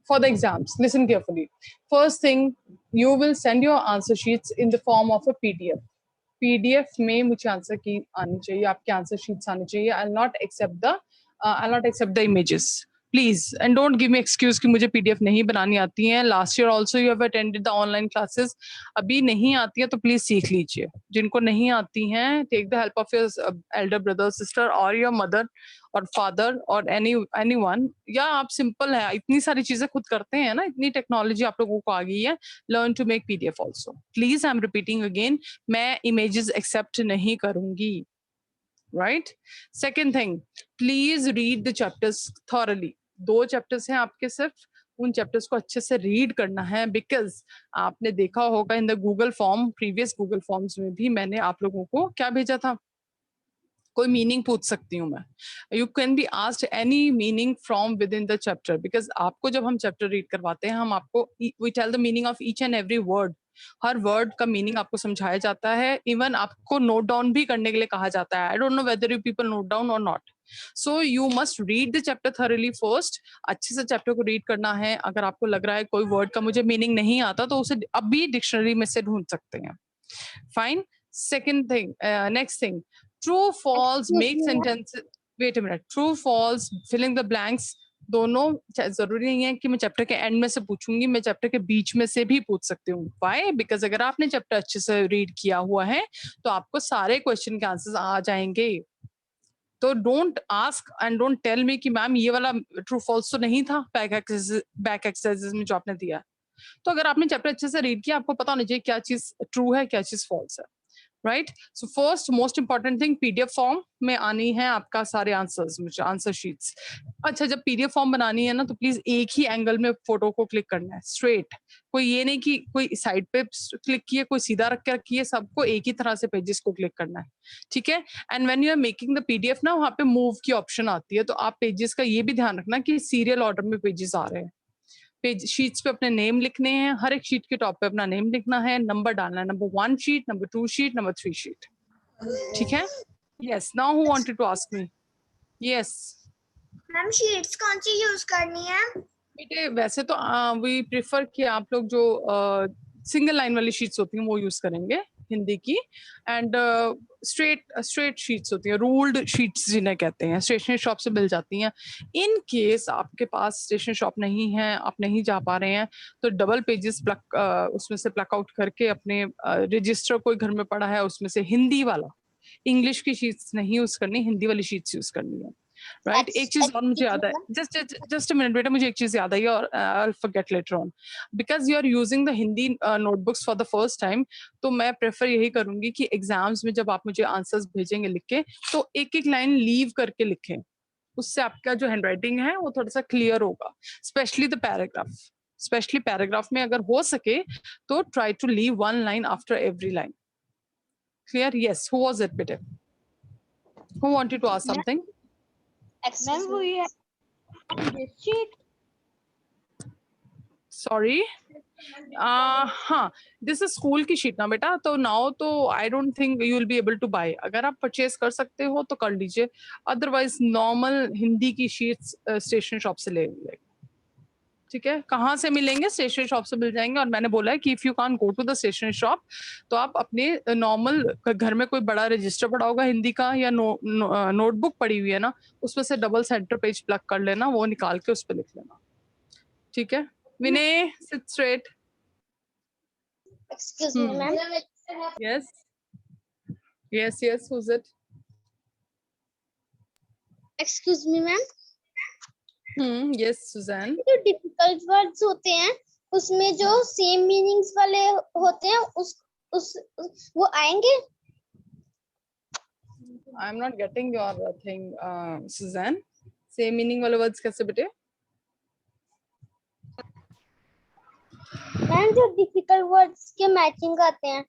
for the exams, listen carefully. First thing, you will send your answer sheets in the form of a PDF. PDF में मुझे answer की आनी चाहिए, आपके answer sheets आनी चाहिए. I'll not accept the images. Please, and don't give me excuse कि मुझे PDF नहीं बनानी आती है. Last year also you have attended the online classes. अभी नहीं आती है तो please सीख लीजिए. जिनको नहीं आती हैं, take the help of your elder brother, sister, or your mother और फादर और anyone. या आप सिंपल है, इतनी सारी चीजें खुद करते हैं ना, इतनी टेक्नोलॉजी आप लोगों को आ गई है. Learn to make PDF also. Please, I am repeating again, मैं इमेजेस एक्सेप्ट नहीं करूंगी. Right. Second thing, please read the chapters thoroughly. 2 chapters हैं आपके, सिर्फ उन चैप्टर्स को अच्छे से रीड करना है. बिकॉज आपने देखा होगा in the Google form, previous Google forms में भी मैंने आप लोगों को क्या भेजा था, कोई मीनिंग पूछ सकती हूँ मैं. You can be asked any meaning from within the chapter. Because आपको जब हम चैप्टर रीड करवाते हैं, हम आपको we tell the meaning of each and every word. हर वर्ड का मीनिंग आपको समझाया जाता है. इवन आपको नोट डाउन भी करने के लिए कहा जाता है. I don't know whether you people note down और not. So you must read the chapter thoroughly first. अच्छे से चैप्टर को रीड करना है. अगर आपको लग रहा है कोई वर्ड का मुझे मीनिंग नहीं आता, तो उसे अभी डिक्शनरी में से ढूंढ सकते हैं. Fine. Second thing, next thing, true false, make sentences. wait a minute, true false, filling the blanks, दोनों जरूरी नहीं है कि मैं चैप्टर के एंड में से पूछूंगी, मैं चैप्टर के बीच में से भी पूछ सकती हूँ. व्हाई? बिकॉज अगर आपने चैप्टर अच्छे से रीड किया हुआ है तो आपको सारे क्वेश्चन के आंसर्स आ जाएंगे. तो don't ask and don't tell me कि मैम ये वाला ट्रू फॉल्स तो नहीं था बैक एक्सरसाइजेस में जो आपने दिया. तो अगर आपने चैप्टर अच्छे से रीड किया, आपको पता होना चाहिए क्या चीज ट्रू है, क्या चीज फॉल्स है. Right. So first most important thing, PDF form में आनी है आपका सारे आंसर्स, मुझे आंसर शीट्स. अच्छा, जब PDF फॉर्म बनानी है ना, तो प्लीज एक ही एंगल में फोटो को क्लिक करना है, स्ट्रेट. कोई ये नहीं कि कोई साइड पे क्लिक किए, कोई सीधा रख के रखिए, सबको एक ही तरह से पेजेस को क्लिक करना है. ठीक है. And when you are making the PDF ना, वहाँ पे मूव की ऑप्शन आती है, तो आप पेजेस का ये भी ध्यान रखना कि सीरियल ऑर्डर में पेजेस आ रहे हैं. पेज शीट्स पे अपने नेम लिखने हैं, हर एक शीट के टॉप पे अपना नेम लिखना है, नंबर डालना है, number 1 sheet, number 2 sheet, number 3 sheet. ठीक है. Yes. Now who wanted to ask me? Yes ma'am, sheets कौन सी यूज करनी है? बेटे, वैसे तो वी प्रेफर कि आप लोग जो सिंगल लाइन वाली शीट्स होती हैं वो यूज करेंगे, हिंदी की. एंड स्ट्रेट शीट्स होती हैं, रूल्ड शीट्स जिन्हें कहते हैं, स्टेशनरी शॉप से मिल जाती हैं. इन केस आपके पास स्टेशनरी शॉप नहीं है, आप नहीं जा पा रहे हैं, तो डबल पेजेस उसमें से प्लक आउट करके अपने रजिस्टर कोई घर में पड़ा है उसमें से हिंदी वाला, इंग्लिश की शीट्स नहीं यूज करनी, हिंदी वाली शीट्स यूज करनी है. राइट. एक चीज और मुझे याद है, जस्ट अ मिनट बेटा, मुझे एक चीज याद आई और I will forget later on. Because you are using the Hindi notebooks for the first time, तो मैं प्रेफर यही करूंगी कि एग्जाम्स में जब आप मुझे आंसर्स भेजेंगे लिख के, तो एक एक लाइन लीव करके लिखें. उससे आपका जो हैंडराइटिंग है वो थोड़ा सा क्लियर होगा. स्पेशली पैराग्राफ में अगर हो सके तो try to leave 1 line after every line. Clear? Yes. Who was it बेटे? Who wanted to ask something? Ma'am, वो ये दिस शीट. सॉरी. हाँ, दिस इज स्कूल की शीट ना बेटा, तो नाउ तो I don't think you will be able to buy. अगर आप परचेज कर सकते हो तो कर लीजिए, अदरवाइज नॉर्मल हिंदी की शीट्स स्टेशनरी शॉप से ले लेंगे. ठीक है. कहाँ से मिलेंगे? स्टेशनरी शॉप से मिल जाएंगे. और मैंने बोला है कि if you can't go to the stationery shop, तो आप अपने नॉर्मल घर में कोई बड़ा रजिस्टर पड़ा होगा हिंदी का, या नोटबुक पड़ी हुई है ना, उसमें से डबल सेंटर पेज प्लग कर लेना, वो निकाल के उस पर लिख लेना. ठीक है. Vinay, sit straight. Excuse me ma'am. Yes, who's it? Excuse me ma'am. Yes, Suzanne. जो डिफिकल्ट वर्ड्स होते हैं उसमें जो सेम मीनिंग्स वाले होते हैं वो आएंगे? I'm not getting your thing, Suzanne. Same meaning वाले words कैसे बेटे? मैम, जो डिफिकल्ट वर्ड्स के मैचिंग आते हैं.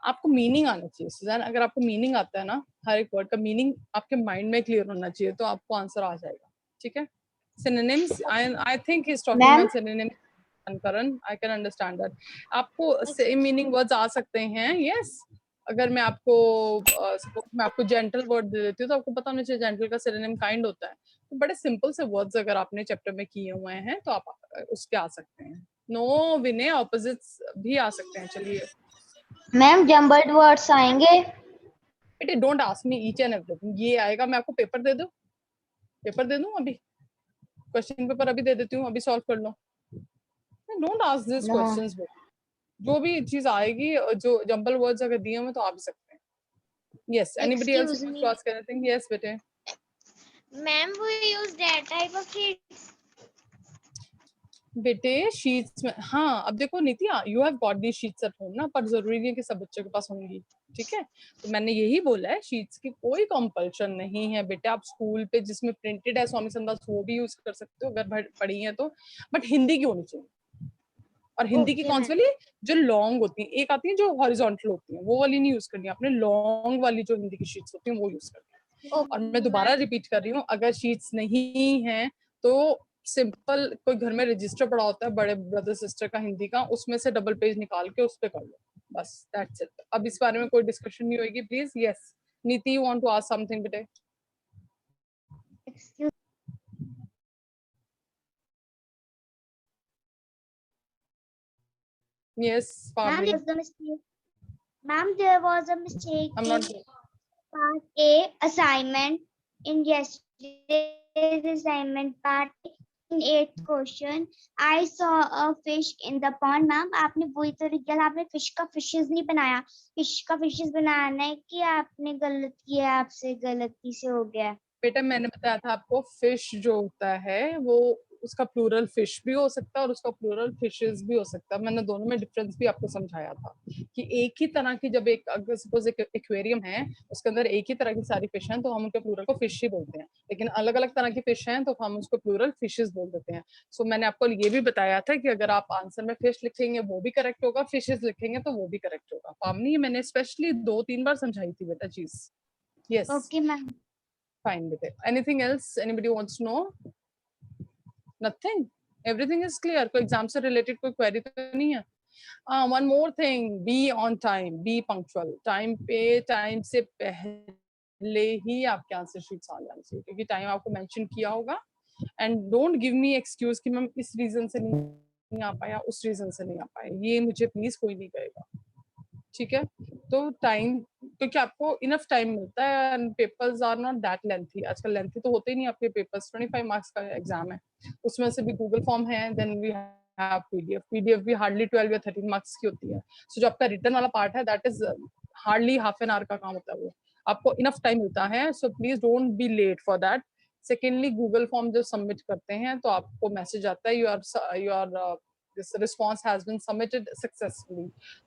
आपको मीनिंग आना चाहिए सुजैन. अगर आपको मीनिंग आता है ना, हर एक वर्ड का मीनिंग आपके माइंड में क्लियर होना चाहिए, तो आपको आंसर आ जाएगा. ठीक है. Synonyms, I think he's talking about synonyms. Karan, I can understand that. आपको same meaning words आ सकते हैं. Yes. अगर मैं आपको जेंटल वर्ड दे देती हूँ, तो आपको पता होना चाहिए जेंटल का सिनोनिम काइंड होता है. तो बड़े सिंपल से वर्ड्स अगर आपने चैप्टर में किए हुए हैं तो आप उसके आ सकते हैं। नो विनय, ऑपोजिट्स भी आ सकते हैं। चलिए मैम जम्बल्ड वर्ड्स आएंगे? बेटे don't ask me each and everything. ये आएगा, मैं आपको पेपर दे दूं? पेपर दे दूं अभी? क्वेश्चन पेपर अभी दे देती हूँ, अभी सॉल्व कर लो। Don't ask this no questions. जो भी चीज आएगी, जो जंबल वर्ड्स अगर दिए हुए तो आ भी सकते हैं। Yes, anybody else excuse wants me to ask anything? Yes बेटे। मैम, वो use that type of sheets? बेटे शीट्स में, हाँ अब देखो Niti, you have got the sheets at home ना, पर जरूरी नहीं है कि सब बच्चों के पास होंगी। ठीक है, तो मैंने यही बोला है, शीट्स की कोई कंपल्शन नहीं है बेटे। आप स्कूल पे जिसमें प्रिंटेड है स्वामी संदास, वो भी यूज कर सकते हो अगर पढ़ी है तो, बट हिंदी की होनी चाहिए। और हिंदी की ओके कौन सी मैम। वाली? जो लॉन्ग होती है, एक आती है जो हॉरिजॉन्टल होती है, वो वाली नहीं यूज करनी, आपने लॉन्ग वाली जो हिंदी की शीट्स होती है वो यूज करनी है। और मैं ओके दोबारा मैम। रिपीट कर रही हूँ, अगर शीट्स नहीं है तो सिंपल कोई घर में रजिस्टर पड़ा होता है बड़े ब्रदर सिस्टर का हिंदी का, उसमें से डबल पेज निकाल के उस पे कर लो, बस दैट्स इट। अब इस बारे में कोई डिस्कशन नहीं होगी please. Yes Niti, you want to ask something बेटे? Excuse yes ma'am, Pavani, ma'am, there was a mistake I am in not. part A assignment in yesterday's assignment part in eighth question. I saw a fish in the pond. Ma'am आपने वही तो लिख दिया, आपने fish का fishes नहीं बनाया। Fish का फिशेस बनाना है कि आपने गलत किया, आपसे गलती से हो गया। बेटा मैंने बताया था आपको, फिश जो होता है वो उसका प्लूरल फिश भी हो सकता है और उसका प्लूरल फिशेस भी हो सकता है। मैंने दोनों में डिफरेंस भी आपको समझाया था कि एक ही तरह की, जब एक अगर सपोज एक एक्वेरियम है, उसके अंदर एक ही तरह की सारी फिश हैं तो हम उनके प्लूरल को फिश ही बोलते हैं, लेकिन अलग अलग तरह की फिश हैं तो हम उसको प्लूरल फिशेस बोल देते हैं। सो मैंने आपको ये भी बताया था कि अगर आप आंसर में फिश लिखेंगे वो भी करेक्ट होगा, फिशेस लिखेंगे तो वो भी करेक्ट होगा। पावनी मैंने स्पेशली 2-3 बार समझाई थी बेटा चीज। Yes okay ma'am. fine with it. Anything else anybody wants to know? Nothing, everything is clear? कोई एग्जाम से रिलेटेड कोई क्वेरी तो नहीं है? one more thing, be on time, be punctual. Time पे, टाइम से पहले ही आपके आंसर शीट्स आ जानी चाहिए, क्योंकि टाइम आपको मेंशन किया होगा। And don't give me excuse कि मैम इस रीजन से नहीं आ पाया, उस रीजन से नहीं आ पाया, ये मुझे प्लीज कोई नहीं कहेगा। ठीक है, तो टाइम, क्योंकि आपको इनफ टाइम मिलता है and papers are not that lengthy. आजकल लेंथी तो होते ही नहीं आपके पेपर्स, 25 मार्क्स का एग्जाम है, उसमें से भी गूगल फॉर्म है, then we have PDF. PDF भी हार्डली 12 या 13 मार्क्स की होती है। सो जो आपका रिटर्न वाला पार्ट है that is hardly half an hour का काम होता है, वो आपको इनफ टाइम मिलता है। So please don't be late for that. Secondly, Google form जब सबमिट करते हैं तो आपको मैसेज आता है, you are this response has been submitted successfully.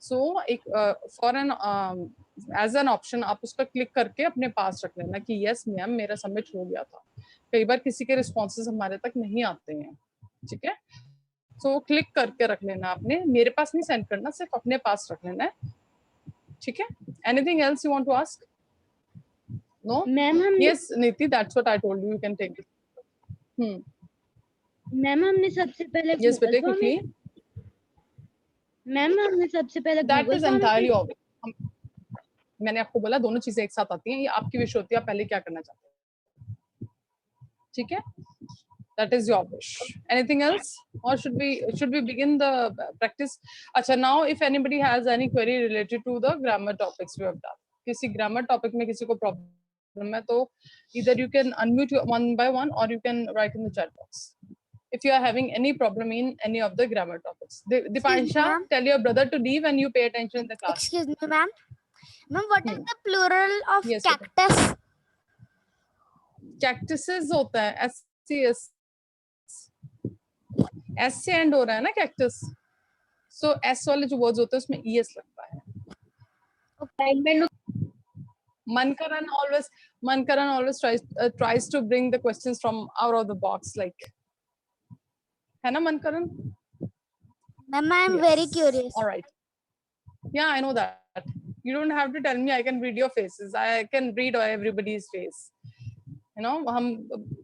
So एक for an as an option आप उस पर क्लिक करके अपने पास रख लेना कि यस मैम मेरा सबमिट हो गया था। कई बार किसी के रिस्पॉन्सेज हमारे तक नहीं आते हैं, ठीक है, तो क्लिक करके रख लेना आपने, मेरे पास नहीं सेंड करना, सिर्फ अपने पास रख लेना है। ठीक है, anything else you want to ask? No? Ma'am हमने yes Niti, that's what I told you, you can take it. Ma'am हमने सबसे पहले यस गूगल बेटे फॉर्म क्विकली। मैम हमने सबसे पहले that Google is form entirely obvious. मैंने आपको बोला दोनों चीजें एक साथ आती हैं, ये आपकी विश होती है आप पहले क्या करना चाहते हैं। ठीक है, that is your wish. Anything else, or should we begin the practice? Acha, now if anybody has any query related to the grammar topics we have done, किसी grammar topic में किसी को problem है तो either you can unmute one by one or you can write in the chat box if you are having any problem in any of the grammar topics. Dipansha, ma'am. tell your brother to leave and you pay attention in the class. Excuse me, ma'am. Ma'am, what is the plural of Yes, cactus? Cactuses होता है, SCS, S से and हो रहा है ना cactus, सो S वाले जो words होते हैं उसमें ईएस लगता है। Mankaran always tries to bring the questions from out of the box, like, है ना Mankaran? Ma'am, I am Yes. very curious. All right. Yeah, I know that. You don't have to tell me. I can read your faces. I can read everybody's face. You know,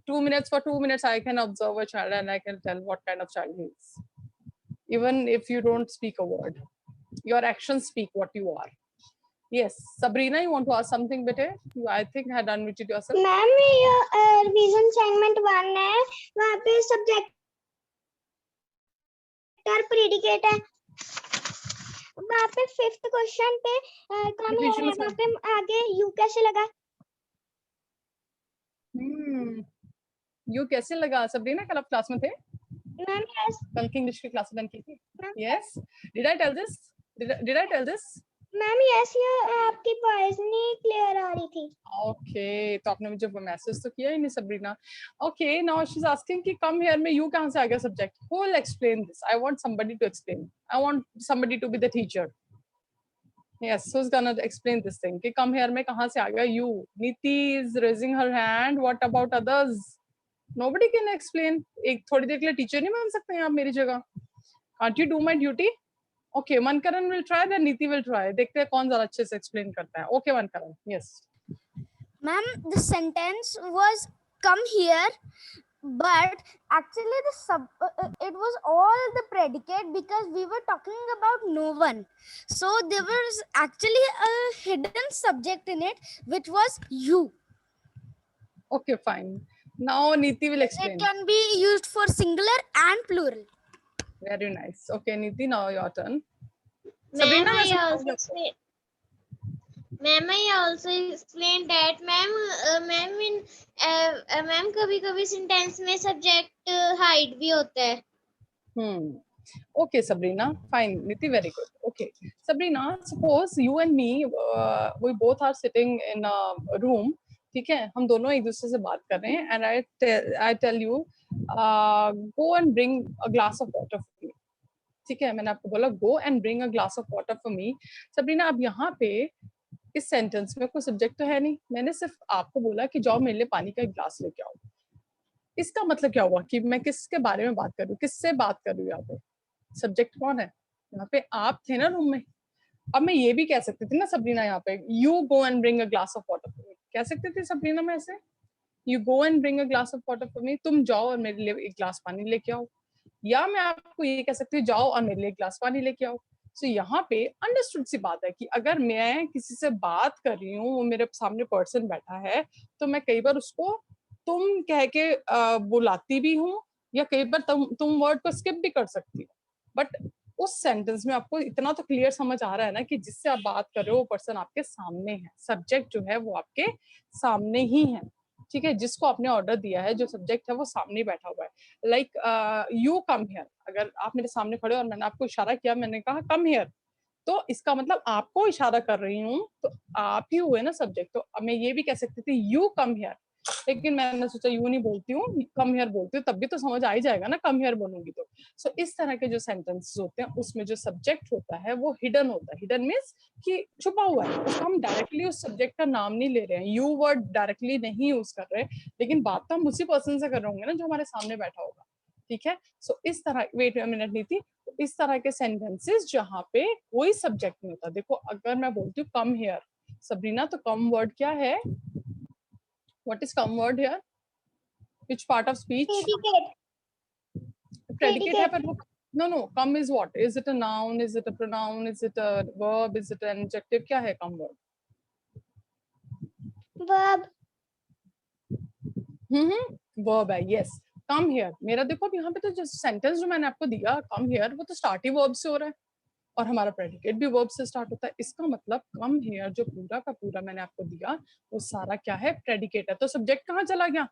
2 minutes for 2 minutes, I can observe a child and I can tell what kind of child he is. Even if you don't speak a word, your actions speak what you are. Yes, Sabrina, you want to ask something, bete? You, I think, had unmuted yourself. Ma'am ये revision assignment 1 है, वहाँ पे subject और predicate है, वहाँ पे 5th question पे कम है, Revision वहाँ पे आगे यू कैसे लगा? यू कैसे लगा सबरीना? कल आप क्लास में थे? मैम यस कल की इंग्लिश की क्लास अटेंड की थी? Yes, did I tell this? Did I tell this? Ma'am yes, ये आपकी वॉइस नहीं क्लियर आ रही थी। ओके, तो आपने मुझे मैसेज तो किया ही नहीं Sabrina. Okay, now she is asking कि कम हियर में यू कहां से आ गया subject? Who will explain this? I want somebody to explain, I want somebody to be the teacher. Yes, who's gonna explain this thing? कि come here में कहाँ से आ गया you? Niti is raising her hand. What about others? Nobody can explain. एक थोड़ी देर के लिए टीचर नहीं बन सकते हैं आप मेरी जगह? Can't you do my duty? Okay, Mankaran will try, then Niti will try. देखते हैं कौन ज़्यादा अच्छे से explain करता है. Okay, Mankaran. Yes. Ma'am, the sentence was come here, but actually it was all the predicate because we were talking about no one. So there was actually a hidden subject in it, which was you. Okay, fine. Now Niti will explain. It can be used for singular and plural. Very nice. Okay, Niti, now your turn. Sabrina, Ma'am, I also explained that ma'am कभी-कभी sentence में subject hide भी होता है. Okay, Sabrina. Fine. Niti, very good. Okay, Sabrina. Suppose you and me, we both are sitting in a room. ठीक है, हम दोनों एक दूसरे से बात कर रहे हैं. And I tell you, go and bring a glass of water for me. ठीक है, मैंने आपको बोला go and bring a glass of water for me. Sabrina, अब यहाँ पे इस सेंटेंस में कोई सब्जेक्ट तो है नहीं. मैंने सिर्फ आपको बोला कि जाओ मेरे लिए पानी का एक ग्लास लेके आओ. इसका मतलब क्या हुआ कि मैं किसके बारे में बात कर रही हूँ? किससे बात कर रही हूँ? यहाँ पे सब्जेक्ट कौन है? यहाँ पे आप थे ना रूम में. अब मैं ये भी कह सकती थी ना सबरीना, यहाँ पे you go and bring a glass of water for me. कह सकती थी सबरीना मैं ऐसे, you go and bring a glass of water for me. तुम जाओ और मेरे लिए एक ग्लास पानी लेके आओ. या मैं आपको ये कह सकती हूँ जाओ और मेरे लिए एक ग्लास पानी लेके आओ. सो यहाँ पे अंडरस्टूड सी बात है कि अगर मैं किसी से बात कर रही हूँ, वो मेरे सामने पर्सन बैठा है, तो मैं कई बार उसको तुम कह के बुलाती भी हूँ, या कई बार तुम वर्ड को स्किप भी कर सकती हो. बट उस सेंटेंस में आपको इतना तो क्लियर समझ आ रहा है ना कि जिससे आप बात कर रहे हो वो पर्सन आपके सामने है. सब्जेक्ट जो है वो आपके सामने ही है. ठीक है, जिसको आपने ऑर्डर दिया है, जो सब्जेक्ट है वो सामने बैठा हुआ है. Like you come here. अगर आप मेरे सामने खड़े और मैंने आपको इशारा किया, मैंने कहा कम हियर, तो इसका मतलब आपको इशारा कर रही हूँ, तो आप ही हुए ना सब्जेक्ट. तो मैं ये भी कह सकती थी यू कम हियर, लेकिन मैंने सोचा यू नहीं बोलती हूँ, कम हियर बोलती हूँ, तब भी तो समझ आ ही जाएगा ना कम हियर बोलूंगी तो. सो इस तरह के जो सेंटेंसेस होते हैं उसमें जो सब्जेक्ट होता है वो हिडन होता है. हिडन मीन्स कि छुपा हुआ है. उसको हम डायरेक्टली उस सब्जेक्ट का नाम नहीं ले रहे हैं, यू वर्ड डायरेक्टली नहीं यूज कर रहे, लेकिन बात तो हम उसी पर्सन से कर रहे होंगे ना जो हमारे सामने बैठा होगा. ठीक है, सो इस तरह, वेट अ मिनट नीति, इस तरह के सेंटेंसेस जहाँ पे कोई सब्जेक्ट नहीं होता. देखो अगर मैं बोलती हूँ कम हियर सबरीना, तो कम वर्ड क्या है? What is come word here? Which part of speech? Predicate है, पर वो no. Come is what? Is it a noun? Is it a pronoun? Is it a verb? Is it an adjective? क्या है come word? verb. Verb है. Yes. Come here. मेरा देखो अब यहाँ पे तो जो सेंटेंस जो मैंने आपको दिया come here, वो तो स्टार्ट ही वर्ब से हो रहा है और हमारा प्रेडिकेट भी वर्ब से स्टार्ट होता है. इसका मतलब कम हियर जो पूरा का पूरा मैंने आपको दिया वो सारा क्या है? प्रेडिकेट है. तो सब्जेक्ट कहाँ चला गया?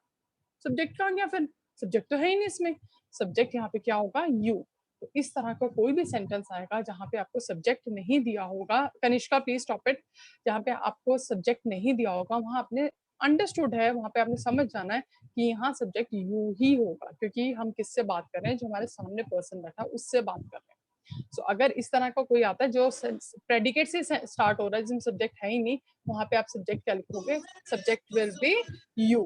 सब्जेक्ट कहाँ गया? फिर सब्जेक्ट तो है ही नहीं इसमें. सब्जेक्ट यहाँ पे क्या होगा? यू. तो इस तरह का कोई भी सेंटेंस आएगा जहाँ पे आपको सब्जेक्ट नहीं दिया होगा, कनिष्का प्लीज स्टॉप इट, जहाँ पे आपको सब्जेक्ट नहीं दिया होगा वहाँ आपने अंडरस्टूड है, वहाँ पे आपने समझ जाना है कि यहाँ सब्जेक्ट यू ही होगा, क्योंकि हम किससे बात कर रहे हैं? जो हमारे सामने पर्सन बैठा है उससे बात कर रहे हैं. So, अगर इस तरह का कोई आता है जो प्रेडिकेट से स्टार्ट हो रहा है, जिसमें सब्जेक्ट है ही नहीं, वहां पे आप सब्जेक्ट क्या लिखोगे? Subject will be you.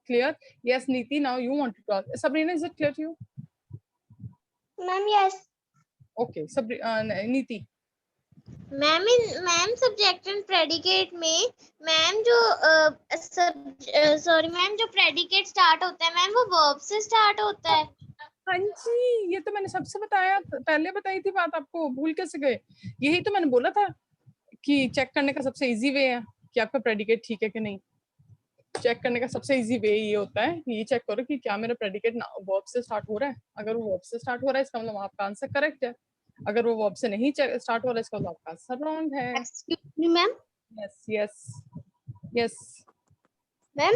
Clear? Yes Niti, now you want to talk. Sabrina, is it clear to you? Ma'am yes. Okay, Niti. Ma'am subject and predicate में मैम जो मैम जो प्रेडिकेट स्टार्ट होता है मैम वो वर्ब से start होता है. हाँ जी, ये तो मैंने सबसे बताया, पहले बताई थी बात, आपको भूल कैसे गए? यही तो मैंने बोला था कि चेक करने का सबसे इजी वे है कि आपका प्रेडिकेट ठीक है कि नहीं। चेक करने का सबसे इजी वे ये होता है, ये चेक करो कि क्या मेरा प्रेडिकेट वर्ब से स्टार्ट हो रहा है। अगर वो वर्ब से स्टार्ट हो रहा है इसका मतलब आपका आंसर करेक्ट है। अगर वो वर्ब से नहीं स्टार्ट हो रहा है इसका मतलब आपका आंसर रॉन्ग है। Excuse me, ma'am. Yes yes yes. Ma'am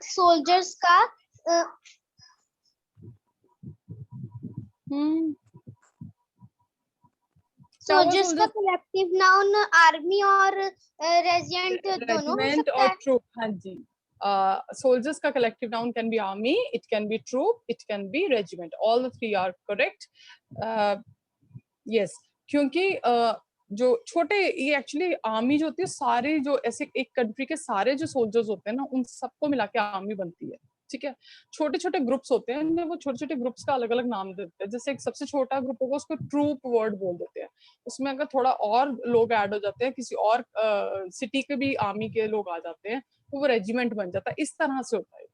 soldiers का सोल्जर्स का कलेक्टिव नाउन आर्मी और रेजिडेंट दोनों हो रेजिमेंट सकता और है। ट्रूप, हाँ जी। सोल्जर्स का collective noun can be army, it can be troop, it can be regiment, all the three are correct. Yes, क्योंकि जो छोटे, ये एक्चुअली आर्मी जो होती है सारे जो ऐसे एक कंट्री के सारे जो सोल्जर्स होते हैं ना उन सबको मिला के आर्मी बनती है, ठीक है। छोटे छोटे ग्रुप्स होते हैं उनमें वो छोटे छोटे ग्रुप्स का अलग अलग नाम देते हैं। जैसे एक सबसे छोटा ग्रुप होगा उसको ट्रूप वर्ड बोल देते हैं। उसमें अगर थोड़ा और लोग ऐड हो जाते हैं, किसी और सिटी के भी आर्मी के लोग आ जाते हैं तो वो रेजिमेंट बन जाता है। इस तरह से होता है,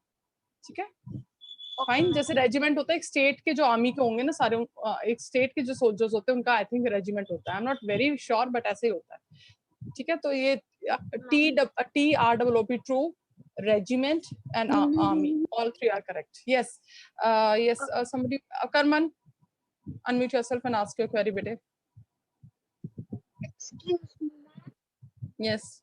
ठीक है फाइन। जैसे रेजिमेंट होता है एक स्टेट के जो आर्मी के होंगे ना सारे, एक स्टेट के जो सोल्जर्स होते हैं उनका आई थिंक रेजिमेंट होता है, I am not very sure but ऐसे ही होता है, ठीक है। तो ये TROOP true, regiment and army, all three are correct. Yes, yes, somebody, Karman, unmute yourself and ask your query, bete. Excuse me, Yes,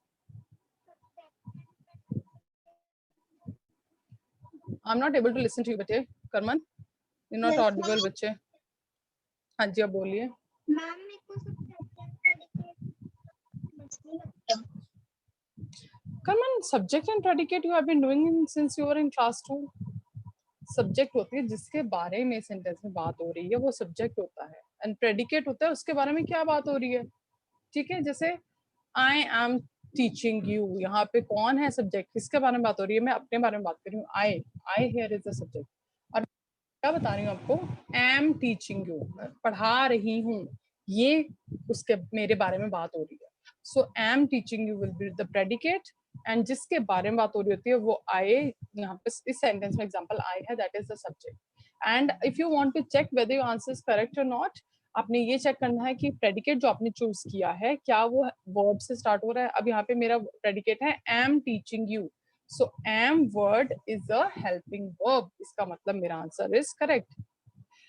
I'm not able to listen to you, bete. Karman, you're not Yes, audible, बच्चे। हाँ जी, अब बोलिए। Ma'am मेरे को Karman, subject and predicate you have been doing since you were in class 2. Subject होती है जिसके बारे में सेंटेंस में बात हो रही है वो सब्जेक्ट होता है, एंड प्रेडिकेट होता है उसके बारे में क्या बात हो रही है, ठीक है। जैसे आई एम टीचिंग यू, यहाँ पे कौन है सब्जेक्ट, किसके बारे में बात हो रही है, मैं अपने बारे में बात कर रही हूँ। I hear is the subject, और क्या बता रही हूँ आपको, एम टीचिंग यू, पढ़ा रही हूँ, ये उसके मेरे बारे में बात हो रही है। So am teaching you will be the predicate, and जिसके बारे में बात हो रही होती है वो आई, यहाँ पे इस सेंटेंस में एग्जांपल आई है, that is the subject. And if you want to check whether your answer is correct और नॉट, आपने ये चेक करना है कि प्रेडिकेट जो आपने चूज किया है क्या वो वर्ब से स्टार्ट हो रहा है। अब यहाँ पे मेरा प्रेडिकेट है am teaching you, so am word is a helping verb, इसका मतलब मेरा answer is correct.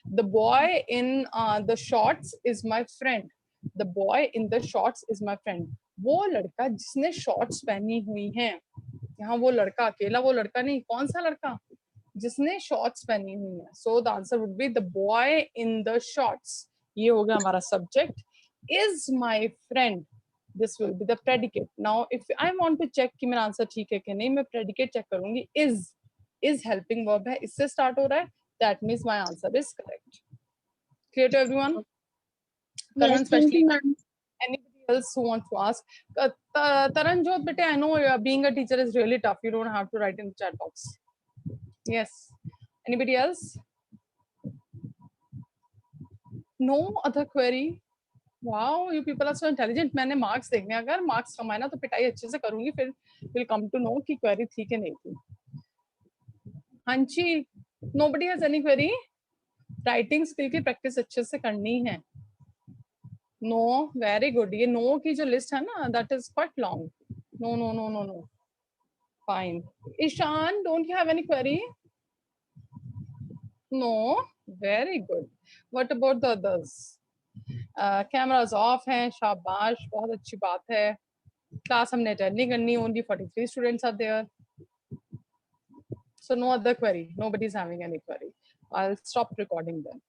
The boy in the shorts is my friend, the boy in the shorts is my friend, वो लड़का जिसने शॉर्ट्स पहनी हुई हैं। यहाँ वो लड़का अकेला वो लड़का नहीं, कौन सा लड़का, जिसने शॉर्ट्स पहनी हुई है। So the answer would be the boy in the shorts, ये हो गया हमारा subject. Is my friend, this will be the predicate. Now if I want to check कि मेरा आंसर ठीक है कि नहीं, मैं प्रेडिकेट चेक करूंगी। इज हेल्पिंग वर्ब है, इससे स्टार्ट हो रहा है, that means my answer is correct. Clear to everyone? Karan, especially anybody else who wants to ask? Taranjot, bete, I know being a teacher is really tough. You don't have to write in the chat box. Yes. Anybody else? No other query? Wow, you people are so intelligent. मैंने marks देखने, अगर marks कमाए ना तो पिटाई अच्छे से करूंगी, फिर will come to know कि query थी कि नहीं थी। हाँ जी, nobody has any query? Writing skill की practice अच्छे से करनी है। No, very good. ये नो की जो लिस्ट है ना that is quite long. No no no no no, fine. Ishaan, don't you have any query? No, very good. What about the others? Cameras off हैं, शाबाश, बहुत अच्छी बात है। क्लास हमने अटेंड नहीं करनी, only 43 students are there, so no other query, nobody is having any query. I'll stop recording then.